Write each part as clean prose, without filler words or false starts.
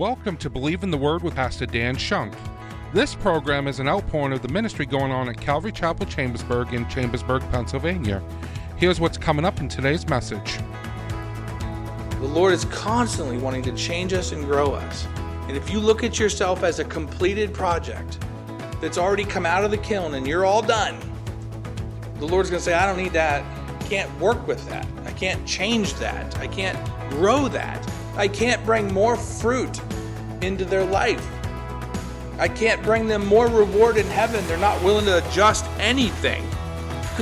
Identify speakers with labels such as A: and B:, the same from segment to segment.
A: Welcome to Believe in the Word with Pastor Dan Shunk. This program is an outpouring of the ministry going on at Calvary Chapel Chambersburg in Chambersburg, Pennsylvania. Here's what's coming up in today's message.
B: The Lord is constantly wanting to change us and grow us. And if you look at yourself as a completed project that's already come out of the kiln and you're all done, the Lord's going to say, I don't need that. I can't work with that. I can't change that. I can't grow that. I can't bring more fruit into their life. I can't bring them more reward in heaven. They're not willing to adjust anything.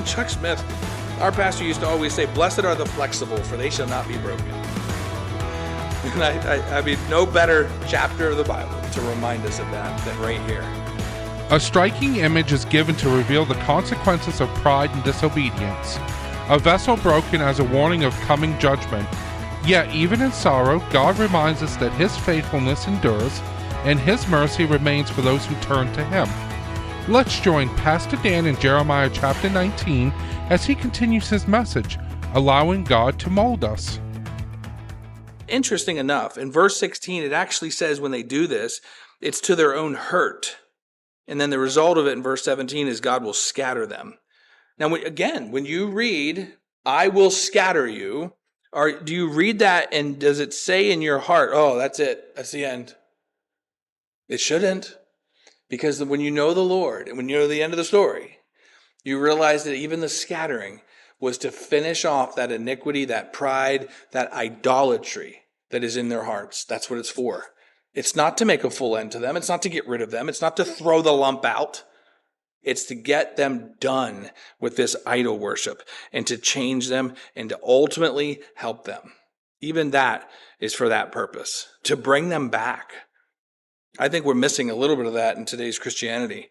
B: Chuck Smith, our pastor, used to always say, blessed are the flexible, for they shall not be broken. And I mean, no better chapter of the Bible to remind us of that than right here.
A: A striking image is given to reveal the consequences of pride and disobedience. A vessel broken as a warning of coming judgment. Yet even in sorrow, God reminds us that His faithfulness endures and His mercy remains for those who turn to Him. Let's join Pastor Dan in Jeremiah chapter 19 as he continues his message, allowing God to mold us.
B: Interesting enough, in verse 16, it actually says when they do this, it's to their own hurt. And then the result of it in verse 17 is God will scatter them. Now, again, when you read, I will scatter you, or do you read that and does it say in your heart, oh, that's it, that's the end? It shouldn't. Because when you know the Lord and when you know the end of the story, you realize that even the scattering was to finish off that iniquity, that pride, that idolatry that is in their hearts. That's what it's for. It's not to make a full end to them. It's not to get rid of them. It's not to throw the lump out. It's to get them done with this idol worship and to change them and to ultimately help them. Even that is for that purpose, to bring them back. I think we're missing a little bit of that in today's Christianity,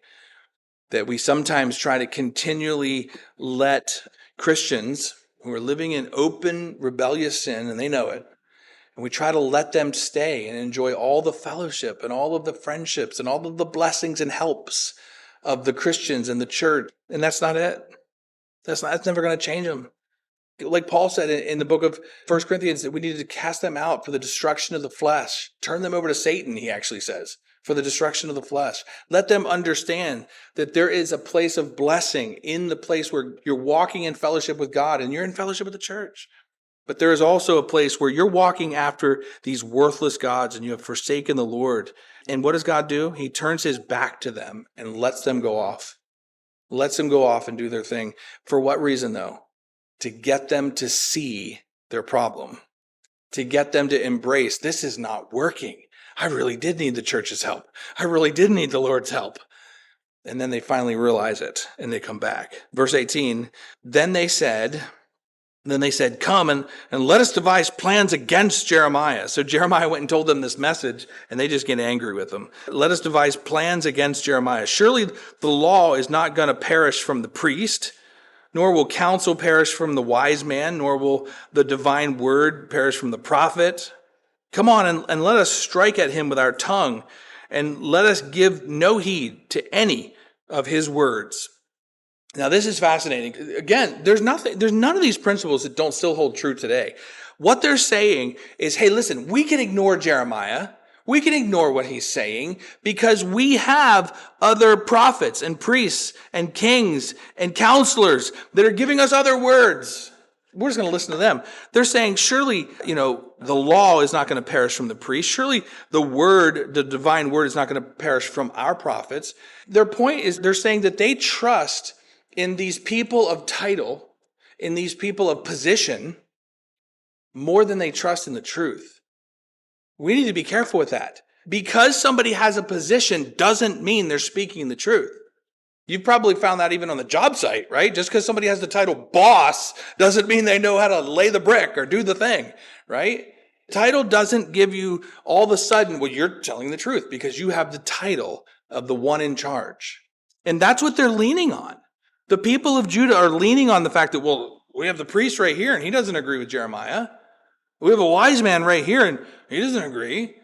B: that we sometimes try to continually let Christians who are living in open, rebellious sin, and they know it, and we try to let them stay and enjoy all the fellowship and all of the friendships and all of the blessings and helps of the Christians and the church. And that's not it. That's never going to change them. Like Paul said in the book of 1 Corinthians, that we needed to cast them out for the destruction of the flesh. Turn them over to Satan, he actually says, for the destruction of the flesh. Let them understand that there is a place of blessing in the place where you're walking in fellowship with God and you're in fellowship with the church. But there is also a place where you're walking after these worthless gods and you have forsaken the Lord. And what does God do? He turns His back to them and lets them go off. Lets them go off and do their thing. For what reason, though? To get them to see their problem. To get them to embrace, this is not working. I really did need the church's help. I really did need the Lord's help. And then they finally realize it and they come back. Verse 18, Then they said, come and let us devise plans against Jeremiah. So Jeremiah went and told them this message, and they just get angry with him. Let us devise plans against Jeremiah. Surely the law is not going to perish from the priest, nor will counsel perish from the wise man, nor will the divine word perish from the prophet. Come on and let us strike at him with our tongue, and let us give no heed to any of his words. Now, this is fascinating. Again, there's none of these principles that don't still hold true today. What they're saying is, hey, listen, we can ignore Jeremiah. We can ignore what he's saying because we have other prophets and priests and kings and counselors that are giving us other words. We're just going to listen to them. They're saying, surely, the law is not going to perish from the priest. Surely the word, the divine word is not going to perish from our prophets. Their point is they're saying that they trust in these people of title, in these people of position, more than they trust in the truth. We need to be careful with that. Because somebody has a position doesn't mean they're speaking the truth. You've probably found that even on the job site, right? Just because somebody has the title boss doesn't mean they know how to lay the brick or do the thing, right? Title doesn't give you all of a sudden, well, you're telling the truth because you have the title of the one in charge. And that's what they're leaning on. The people of Judah are leaning on the fact that, well, we have the priest right here and he doesn't agree with Jeremiah. We have a wise man right here and he doesn't agree.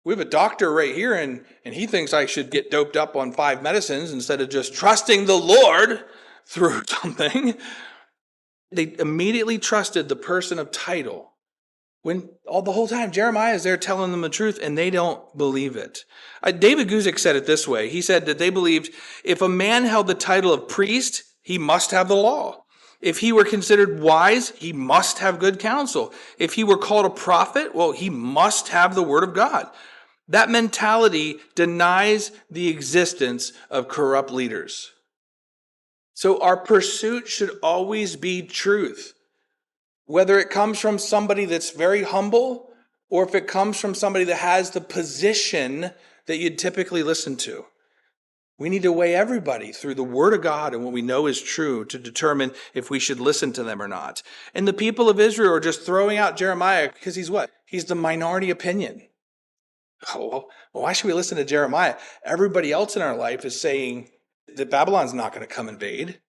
B: We have a doctor right here and he thinks I should get doped up on 5 medicines instead of just trusting the Lord through something. They immediately trusted the person of title When the whole time Jeremiah is there telling them the truth and they don't believe it. David Guzik said it this way. He said that they believed if a man held the title of priest, he must have the law. If he were considered wise, he must have good counsel. If he were called a prophet, well, he must have the word of God. That mentality denies the existence of corrupt leaders. So our pursuit should always be truth. Whether it comes from somebody that's very humble or if it comes from somebody that has the position that you'd typically listen to. We need to weigh everybody through the Word of God and what we know is true to determine if we should listen to them or not. And the people of Israel are just throwing out Jeremiah because he's what? He's the minority opinion. Oh, well, why should we listen to Jeremiah? Everybody else in our life is saying that Babylon's not going to come invade.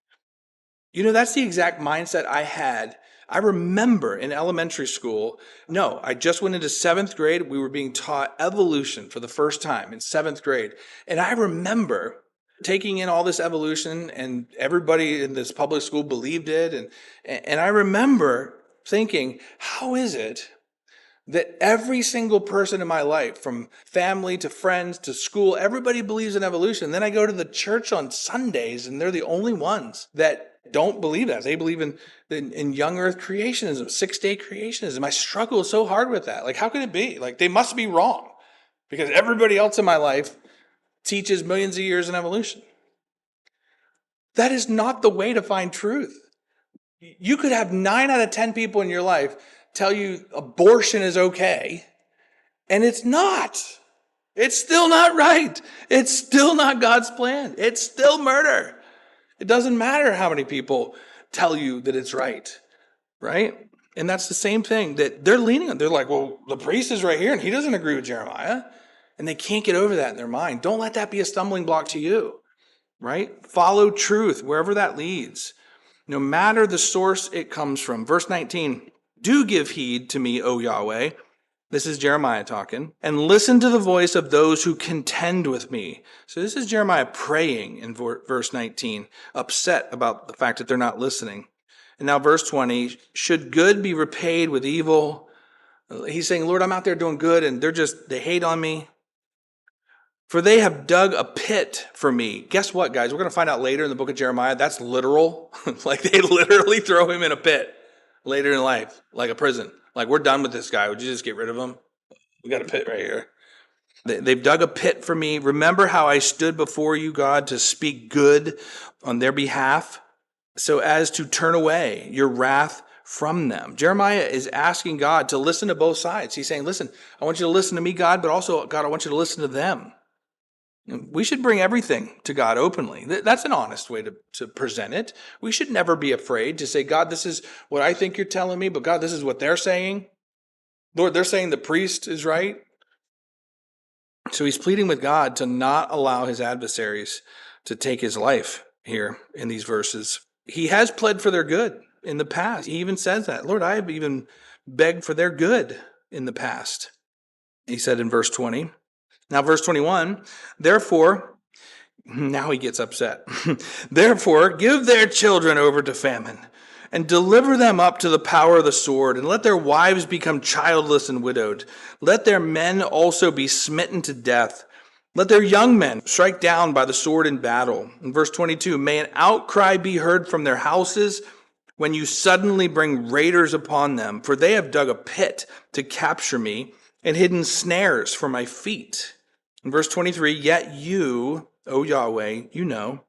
B: You know, that's the exact mindset I had. I remember in elementary school, I just went into 7th grade. We were being taught evolution for the first time in 7th grade. And I remember taking in all this evolution and everybody in this public school believed it. And I remember thinking, how is it that every single person in my life, from family to friends to school, everybody believes in evolution? Then I go to the church on Sundays and they're the only ones that don't believe that. They believe in young earth creationism, 6-day creationism. I struggle so hard with that. Like, how can it be? Like, they must be wrong because everybody else in my life teaches millions of years in evolution. That is not the way to find truth. You could have 9 out of 10 people in your life tell you abortion is okay, and it's not. It's still not right. It's still not God's plan. It's still murder. It doesn't matter how many people tell you that it's right? And that's the same thing that they're leaning on. They're like, well, the priest is right here and he doesn't agree with Jeremiah. And they can't get over that in their mind. Don't let that be a stumbling block to you, right? Follow truth wherever that leads, no matter the source it comes from. Verse 19, do give heed to me, O Yahweh. This is Jeremiah talking. And listen to the voice of those who contend with me. So this is Jeremiah praying in verse 19, upset about the fact that they're not listening. And now verse 20, should good be repaid with evil? He's saying, Lord, I'm out there doing good and they hate on me. For they have dug a pit for me. Guess what, guys? We're going to find out later in the book of Jeremiah, that's literal. Like they literally throw him in a pit later in life, like a prison. Like, we're done with this guy. Would you just get rid of him? We got a pit right here. They've dug a pit for me. Remember how I stood before you, God, to speak good on their behalf, so as to turn away your wrath from them. Jeremiah is asking God to listen to both sides. He's saying, listen, I want you to listen to me, God, but also, God, I want you to listen to them. We should bring everything to God openly. That's an honest way to present it. We should never be afraid to say, God, this is what I think you're telling me, but God, this is what they're saying. Lord, they're saying the priest is right. So he's pleading with God to not allow his adversaries to take his life here in these verses. He has pled for their good in the past. He even says that. Lord, I have even begged for their good in the past. He said in verse 20. Now, verse 21, therefore, now he gets upset. Therefore, give their children over to famine and deliver them up to the power of the sword, and let their wives become childless and widowed. Let their men also be smitten to death. Let their young men strike down by the sword in battle. In verse 22, may an outcry be heard from their houses when you suddenly bring raiders upon them, for they have dug a pit to capture me and hidden snares for my feet. In verse 23, yet you, O Yahweh, you know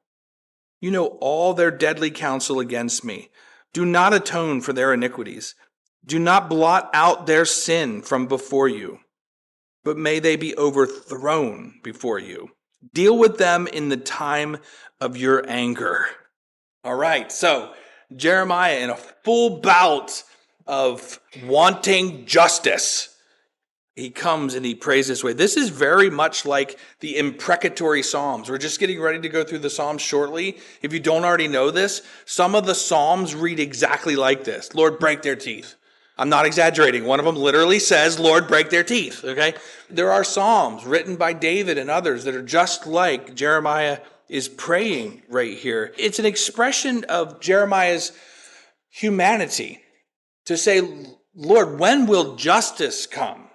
B: all their deadly counsel against me. Do not atone for their iniquities. Do not blot out their sin from before you, but may they be overthrown before you. Deal with them in the time of your anger. All right, so Jeremiah in a full bout of wanting justice, he comes and he prays this way. This is very much like the imprecatory Psalms. We're just getting ready to go through the Psalms shortly. If you don't already know this, some of the Psalms read exactly like this. Lord, break their teeth. I'm not exaggerating. One of them literally says, Lord, break their teeth. Okay? There are Psalms written by David and others that are just like Jeremiah is praying right here. It's an expression of Jeremiah's humanity to say, Lord, when will justice come?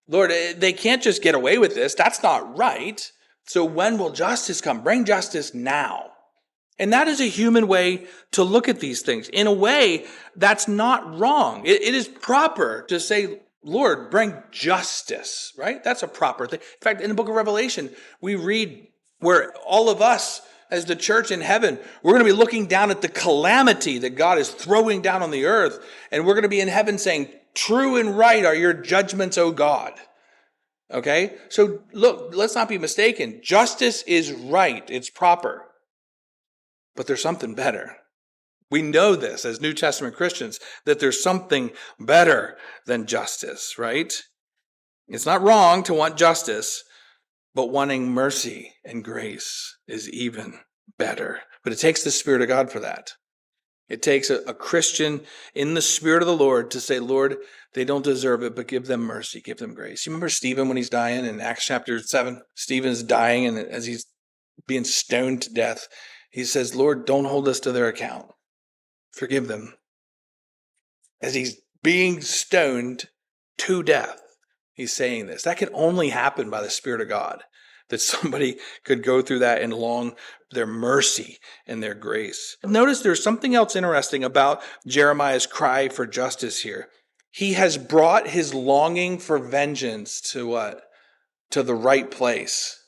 B: Lord, they can't just get away with this. That's not right. So when will justice come? Bring justice now. And that is a human way to look at these things. In a way, that's not wrong. It is proper to say, Lord, bring justice, right? That's a proper thing. In fact, in the book of Revelation, we read where all of us as the church in heaven, we're going to be looking down at the calamity that God is throwing down on the earth. And we're going to be in heaven saying, true and right are your judgments, O God. Okay? So look, let's not be mistaken. Justice is right. It's proper. But there's something better. We know this as New Testament Christians, that there's something better than justice, right? It's not wrong to want justice, but wanting mercy and grace is even better. But it takes the Spirit of God for that. It takes a Christian in the Spirit of the Lord to say, Lord, they don't deserve it, but give them mercy, give them grace. You remember Stephen when he's dying in Acts chapter 7? Stephen's dying, and as he's being stoned to death, he says, Lord, don't hold us to their account. Forgive them. As he's being stoned to death, he's saying this. That can only happen by the Spirit of God, that somebody could go through that and long their mercy and their grace. Notice there's something else interesting about Jeremiah's cry for justice here. He has brought his longing for vengeance to what? To the right place.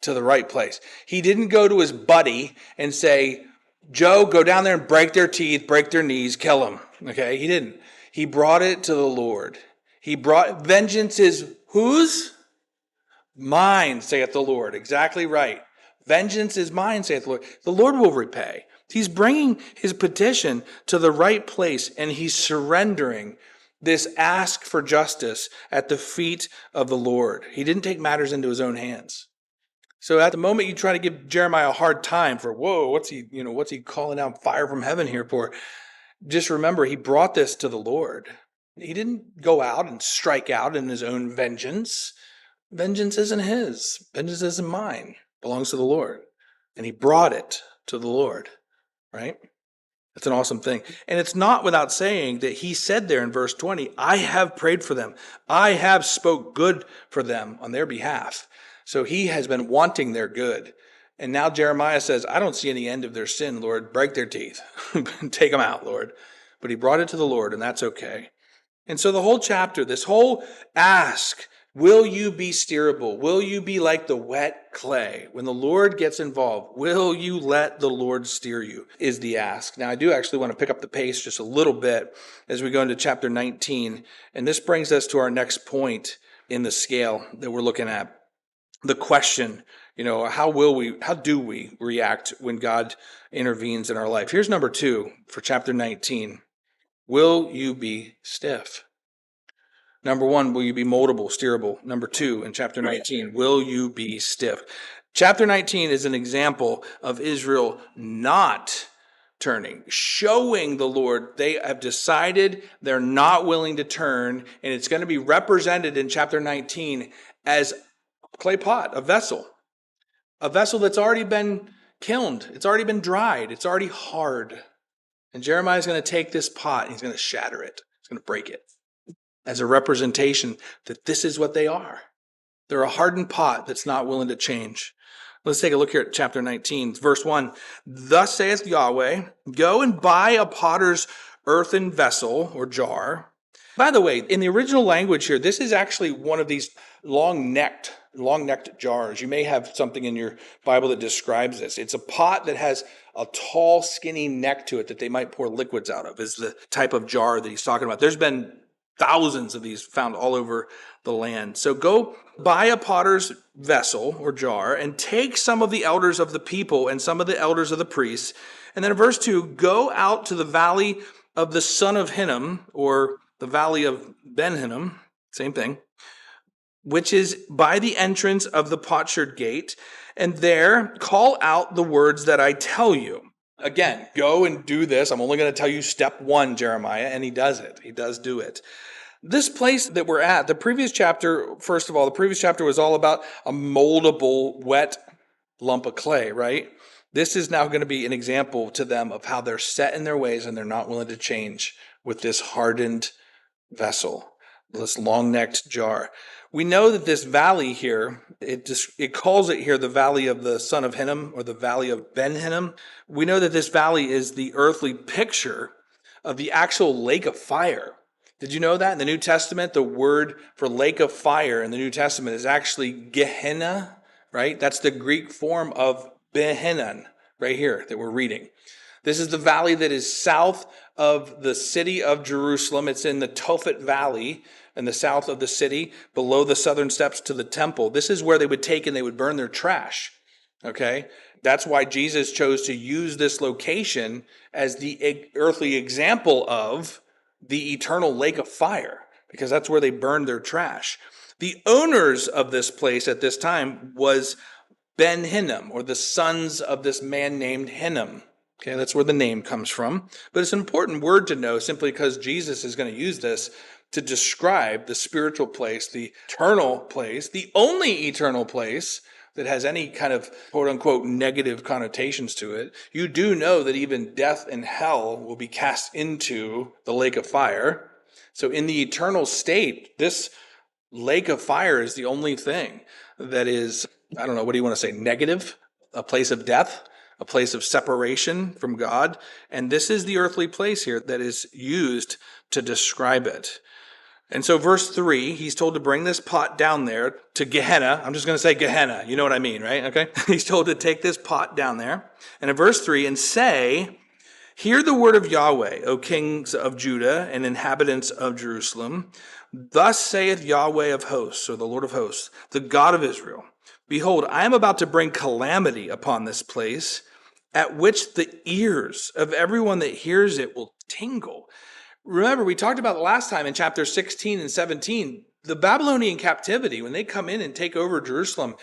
B: To the right place. He didn't go to his buddy and say, Joe, go down there and break their teeth, break their knees, kill them. Okay, he didn't. He brought it to the Lord. He brought, vengeance is whose? Mine, saith the Lord. Exactly right. Vengeance is mine, saith the Lord. The Lord will repay. He's bringing his petition to the right place, and he's surrendering this ask for justice at the feet of the Lord. He didn't take matters into his own hands. So at the moment you try to give Jeremiah a hard time for, whoa, what's he calling down fire from heaven here for? Just remember, he brought this to the Lord. He didn't go out and strike out in his own vengeance. Vengeance isn't his. Vengeance isn't mine. It belongs to the Lord. And he brought it to the Lord, right? That's an awesome thing. And it's not without saying that he said there in verse 20, I have prayed for them. I have spoke good for them on their behalf. So he has been wanting their good. And now Jeremiah says, I don't see any end of their sin, Lord. Break their teeth. Take them out, Lord. But he brought it to the Lord, and that's okay. And so the whole chapter, this whole ask, will you be steerable? Will you be like the wet clay? When the Lord gets involved, will you let the Lord steer you, is the ask. Now, I do actually want to pick up the pace just a little bit as we go into chapter 19. And this brings us to our next point in the scale that we're looking at. The question, how do we react when God intervenes in our life? Here's number 2 for chapter 19. Will you be stiff? Number 1, will you be moldable, steerable? Number 2, in chapter 19, will you be stiff? Chapter 19 is an example of Israel not turning, showing the Lord they have decided they're not willing to turn, and it's going to be represented in chapter 19 as clay pot, a vessel that's already been kilned. It's already been dried. It's already hard. And Jeremiah is going to take this pot and he's going to shatter it. He's going to break it as a representation that this is what they are. They're a hardened pot that's not willing to change. Let's take a look here at chapter 19, verse 1. Thus saith Yahweh, go and buy a potter's earthen vessel or jar. By the way, in the original language here, this is actually one of these long-necked jars. You may have something in your Bible that describes this. It's a pot that has a tall, skinny neck to it that they might pour liquids out of, is the type of jar that he's talking about. There's been thousands of these found all over the land. So go buy a potter's vessel or jar and take some of the elders of the people and some of the elders of the priests. And then in verse 2, go out to the valley of the son of Hinnom, or the valley of Ben Hinnom, same thing, which is by the entrance of the potsherd gate, and there call out the words that I tell you. Again, go and do this. I'm only going to tell you step 1, Jeremiah, and he does it. He does do it. This place that we're at, the previous chapter, first of all, the previous chapter was all about a moldable, wet lump of clay, right? This is now going to be an example to them of how they're set in their ways and they're not willing to change with this hardened vessel, this long-necked jar. We know that this valley here, it calls it here the valley of the son of Hinnom, or the valley of Ben Hinnom. We know that this valley is the earthly picture of the actual lake of fire. Did you know that? In the New Testament, the word for lake of fire in the New Testament is actually Gehenna, right? That's the Greek form of Behinnon, right here that we're reading. This is the valley that is south of the city of Jerusalem. It's in the Tophet Valley in the south of the city, below the southern steps to the temple. This is where they would take and they would burn their trash. Okay? That's why Jesus chose to use this location as the earthly example of the eternal lake of fire, because that's where they burned their trash. The owners of this place at this time was Ben Hinnom, or the sons of this man named Hinnom. Okay, that's where the name comes from. But it's an important word to know simply because Jesus is going to use this to describe the spiritual place, the eternal place, the only eternal place that has any kind of quote-unquote negative connotations to it. You do know that even death and hell will be cast into the lake of fire. So in the eternal state, this lake of fire is the only thing that is, I don't know, what do you want to say, negative? A place of death? A place of separation from God? And this is the earthly place here that is used to describe it. And so verse 3, he's told to bring this pot down there to Gehenna. I'm just going to say Gehenna. You know what I mean, right? Okay. He's told to take this pot down there. And in verse 3, and say, hear the word of Yahweh, O kings of Judah and inhabitants of Jerusalem. Thus saith Yahweh of hosts, or the Lord of hosts, the God of Israel. Behold, I am about to bring calamity upon this place, at which the ears of everyone that hears it will tingle. Remember, we talked about the last time in chapter 16 and 17, the Babylonian captivity, when they come in and take over Jerusalem,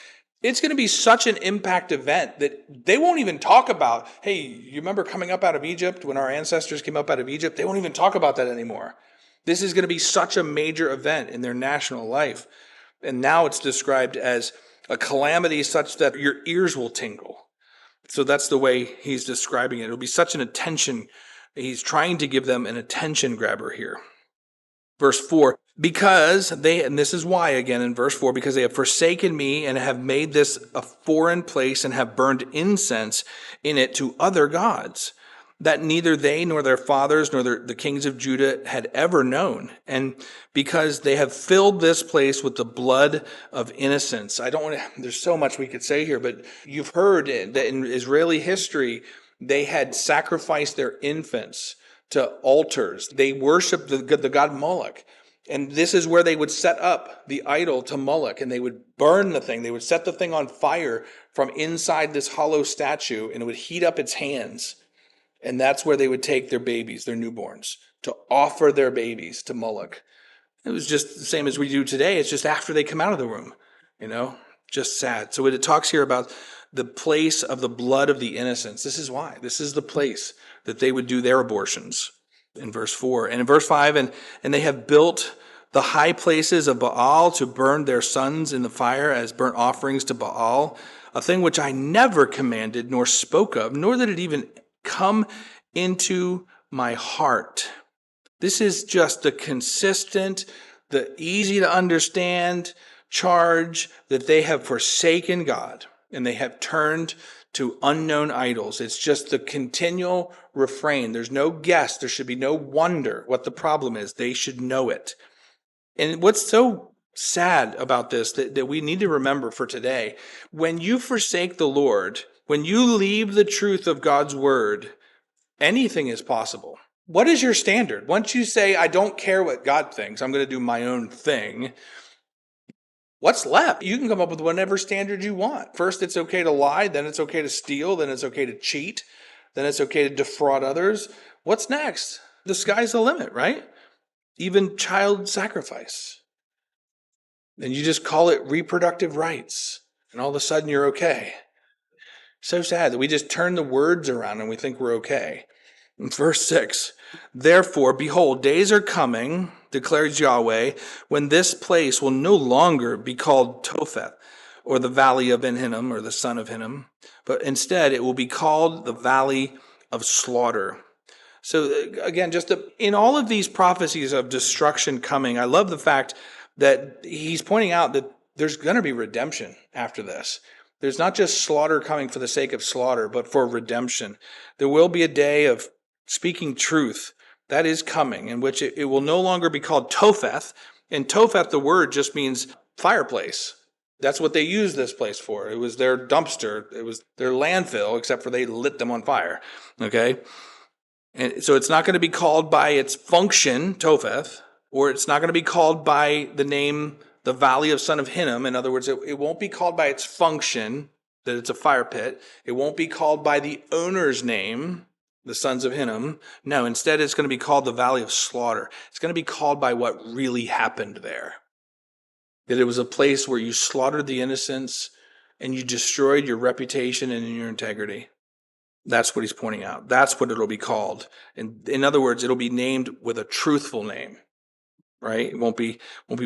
B: it's going to be such an impact event that they won't even talk about, hey, you remember coming up out of Egypt when our ancestors came up out of Egypt? They won't even talk about that anymore. This is going to be such a major event in their national life. And now it's described as a calamity such that your ears will tingle. So that's the way he's describing it. It'll be such an attention. He's trying to give them an attention grabber here. Verse 4, because they, and this is why again in verse 4, because they have forsaken me and have made this a foreign place and have burned incense in it to other gods, that neither they nor their fathers nor the kings of Judah had ever known. And because they have filled this place with the blood of innocents. There's so much we could say here, but you've heard that in Israeli history, they had sacrificed their infants to altars. They worshiped the god Moloch. And this is where they would set up the idol to Moloch, and they would burn the thing. They would set the thing on fire from inside this hollow statue, and it would heat up its hands. And that's where they would take their babies, their newborns, to offer their babies to Moloch. It was just the same as we do today. It's just after they come out of the womb, just sad. So it talks here about the place of the blood of the innocents. This is why. This is the place that they would do their abortions in verse 4. And in verse 5, and they have built the high places of Baal to burn their sons in the fire as burnt offerings to Baal, a thing which I never commanded nor spoke of, nor did it even come into my heart. This is just the consistent, the easy to understand charge that they have forsaken God and they have turned to unknown idols. It's just the continual refrain. There's no guess. There should be no wonder what the problem is. They should know it. And what's so sad about this that we need to remember for today, when you forsake the Lord, when you leave the truth of God's word, anything is possible. What is your standard? Once you say, I don't care what God thinks, I'm going to do my own thing, what's left? You can come up with whatever standard you want. First, it's okay to lie. Then it's okay to steal. Then it's okay to cheat. Then it's okay to defraud others. What's next? The sky's the limit, right? Even child sacrifice. And you just call it reproductive rights. And all of a sudden you're okay. So sad that we just turn the words around and we think we're okay. In verse 6, therefore, behold, days are coming, declares Yahweh, when this place will no longer be called Topheth, or the valley of Ben Hinnom, or the son of Hinnom, but instead it will be called the valley of slaughter. So again, in all of these prophecies of destruction coming, I love the fact that he's pointing out that there's going to be redemption after this. There's not just slaughter coming for the sake of slaughter, but for redemption. There will be a day of speaking truth that is coming, in which it will no longer be called Topheth. And Topheth, the word just means fireplace. That's what they used this place for. It was their dumpster. It was their landfill, except for they lit them on fire. Okay? And so it's not going to be called by its function, Topheth, or it's not going to be called by the name, the Valley of Son of Hinnom. In other words, it won't be called by its function, that it's a fire pit. It won't be called by the owner's name, the Sons of Hinnom. No, instead it's going to be called the Valley of Slaughter. It's going to be called by what really happened there. That it was a place where you slaughtered the innocents and you destroyed your reputation and your integrity. That's what he's pointing out. That's what it'll be called. And in other words, it'll be named with a truthful name, right? It won't be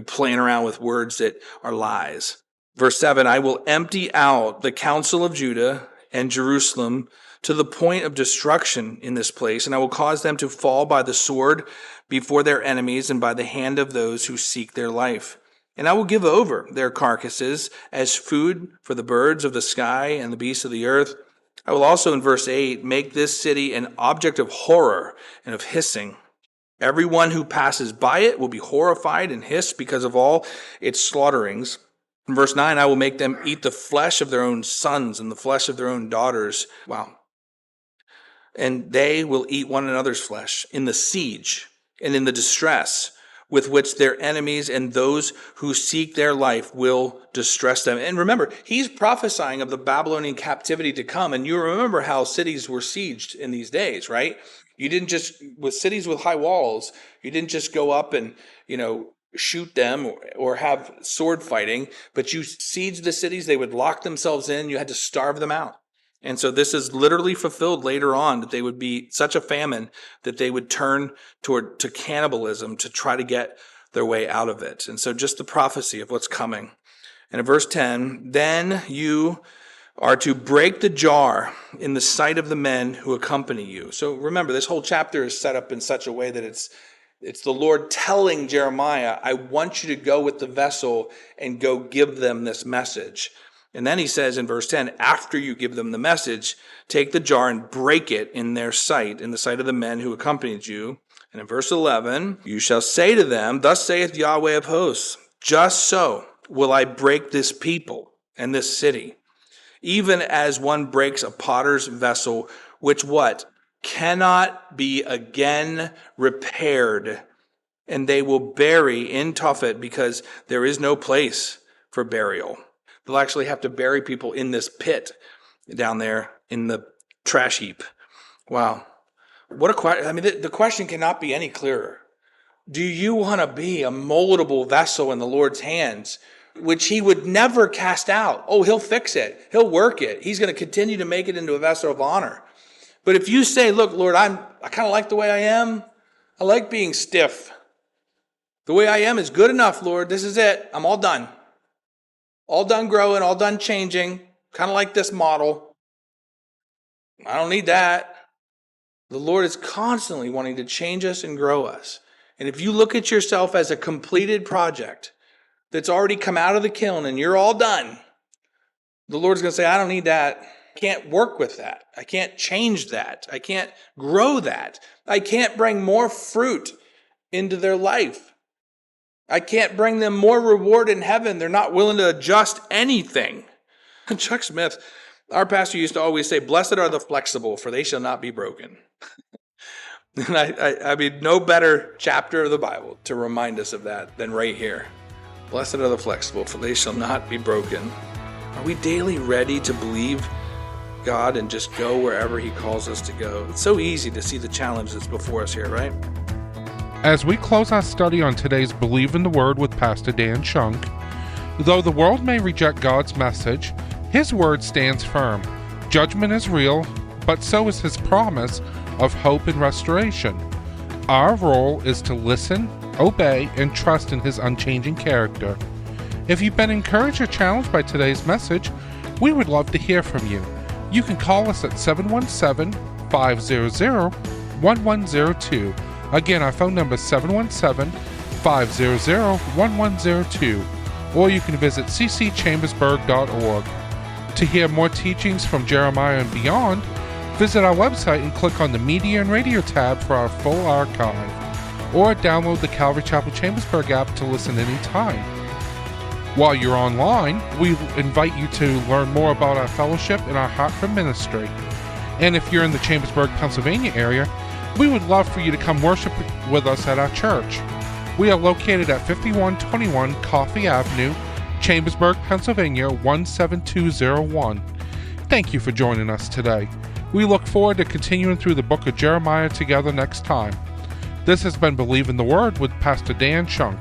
B: playing around with words that are lies. Verse 7, I will empty out the counsel of Judah and Jerusalem to the point of destruction in this place, and I will cause them to fall by the sword before their enemies and by the hand of those who seek their life. And I will give over their carcasses as food for the birds of the sky and the beasts of the earth. I will also, in verse 8, make this city an object of horror and of hissing. Everyone who passes by it will be horrified and hiss because of all its slaughterings. In verse 9, I will make them eat the flesh of their own sons and the flesh of their own daughters. Wow. And they will eat one another's flesh in the siege and in the distress with which their enemies and those who seek their life will distress them. And remember, he's prophesying of the Babylonian captivity to come. And you remember how cities were sieged in these days, right? You didn't just, with cities with high walls, you didn't just go up and, shoot them or have sword fighting, but you sieged the cities. They would lock themselves in. You had to starve them out. And so this is literally fulfilled later on, that they would be such a famine that they would turn to cannibalism to try to get their way out of it. And so just the prophecy of what's coming. And in verse 10, then you are to break the jar in the sight of the men who accompany you. So remember, this whole chapter is set up in such a way that it's the Lord telling Jeremiah, I want you to go with the vessel and go give them this message. And then he says in verse 10, after you give them the message, take the jar and break it in their sight, in the sight of the men who accompanied you. And in verse 11, you shall say to them, thus saith Yahweh of hosts, just so will I break this people and this city, even as one breaks a potter's vessel, which what? Cannot be again repaired. And they will bury in Tophet because there is no place for burial. They'll actually have to bury people in this pit down there in the trash heap. Wow. What a question. I mean, the question cannot be any clearer. Do you want to be a moldable vessel in the Lord's hands, which he would never cast out? Oh, he'll fix it. He'll work it. He's going to continue to make it into a vessel of honor. But if you say, look, Lord, I kind of like the way I am. I like being stiff. The way I am is good enough, Lord. This is it. I'm all done. All done growing, all done changing, kind of like this model. I don't need that. The Lord is constantly wanting to change us and grow us. And if you look at yourself as a completed project that's already come out of the kiln and you're all done, the Lord's going to say, I don't need that. I can't work with that. I can't change that. I can't grow that. I can't bring more fruit into their life. I can't bring them more reward in heaven. They're not willing to adjust anything. Chuck Smith, our pastor, used to always say, blessed are the flexible, for they shall not be broken. And I mean, no better chapter of the Bible to remind us of that than right here. Blessed are the flexible, for they shall not be broken. Are we daily ready to believe God and just go wherever he calls us to go? It's so easy to see the challenge that's before us here, right?
A: As we close our study on today's Believe in the Word with Pastor Dan Shunk, though the world may reject God's message, his word stands firm. Judgment is real, but so is his promise of hope and restoration. Our role is to listen, obey, and trust in his unchanging character. If you've been encouraged or challenged by today's message, we would love to hear from you. You can call us at 717-500-1019 1102. Again, our phone number is 717-500-1102. Or you can visit cchambersburg.org. To hear more teachings from Jeremiah and beyond, visit our website and click on the Media and Radio tab for our full archive. Or download the Calvary Chapel Chambersburg app to listen anytime. While you're online, we invite you to learn more about our fellowship and our heart for ministry. And if you're in the Chambersburg, Pennsylvania area, we would love for you to come worship with us at our church. We are located at 5121 Coffee Avenue, Chambersburg, Pennsylvania 17201. Thank you for joining us today. We look forward to continuing through the book of Jeremiah together next time. This has been Believe in the Word with Pastor Dan Shunk.